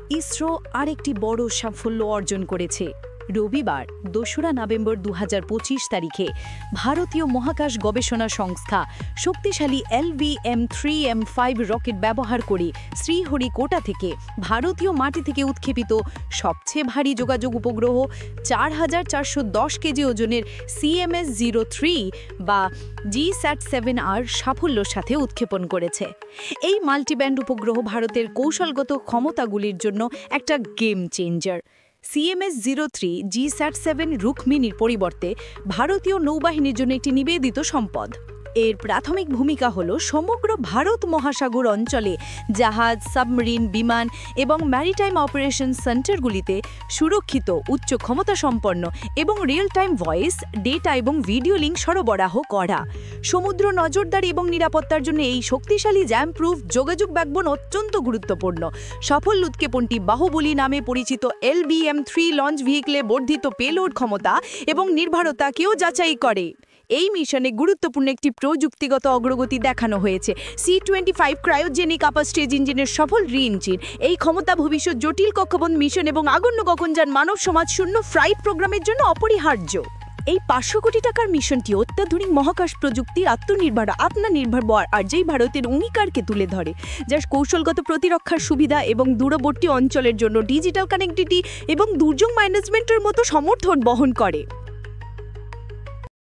ইসরো আরেকটি বড় সাফল্য অর্জন করেছে। রবিবার ২রা নভেম্বর ২০২৫ তারিখে ভারতীয় মহাকাশ গবেষণা সংস্থা শক্তিশালী LVM-3M5 রকেট ব্যবহার করে শ্রীহরিকোটা থেকে ভারতীয় মাটি থেকে উৎক্ষেপিত সবচেয়ে ভারী যোগাযোগ উপগ্রহ ৪,৪১০ কেজি ওজনের CMS-03 বা GSAT-7R সাফল্যের সাথে উৎক্ষেপণ করেছে। এই মাল্টিব্যান্ড উপগ্রহ ভারতের কৌশলগত ক্ষমতাগুলির জন্য একটা গেম চেঞ্জার। CMS-03 GSAT-7 রুক্মিণীর পরিবর্তে ভারতীয় নৌবাহিনীর জন্য একটি নিবেদিত সম্পদ। এর প্রাথমিক ভূমিকা হল সমগ্র ভারত মহাসাগর অঞ্চলে জাহাজ, সাবমেরিন, বিমান এবং ম্যারিটাইম অপারেশন সেন্টারগুলিতে সুরক্ষিত, উচ্চ ক্ষমতা সম্পন্ন এবং রিয়েল টাইম ভয়েস, ডেটা এবং ভিডিও লিঙ্ক সরবরাহ করা। সমুদ্র নজরদারি এবং নিরাপত্তার জন্য এই শক্তিশালী জ্যাম প্রুফ যোগাযোগ ব্যাকবোন অত্যন্ত গুরুত্বপূর্ণ। সফল উৎক্ষেপণটি বাহুবলী নামে পরিচিত LVM-3 লঞ্চ ভেহিকলে বর্ধিত পেলোড ক্ষমতা এবং নির্ভরতাকেও যাচাই করে। এই মিশনে গুরুত্বপূর্ণ একটি প্রযুক্তিগত অগ্রগতি দেখানো হয়েছে। C-25 ক্রায়োজেনিক আপার স্টেজ ইঞ্জিনের সফল রি-ইঞ্জিন। এই ক্ষমতা ভবিষ্যৎ জটিল কক্ষপথ মিশন এবং আগন্য গগনযান মানব সমাজ শূন্য ফ্লাইট প্রোগ্রামের জন্য অপরিহার্য। এই ৫০০ কোটি টাকার মিশনটি অত্যাধুনিক মহাকাশ প্রযুক্তির আত্মনির্ভর আর যেই ভারতের অঙ্গীকারকে তুলে ধরে, যার কৌশলগত প্রতিরক্ষার সুবিধা এবং দূরবর্তী অঞ্চলের জন্য ডিজিটাল কানেক্টিভিটি এবং দুর্যোগ ম্যানেজমেন্টের মতো সমর্থন বহন করে।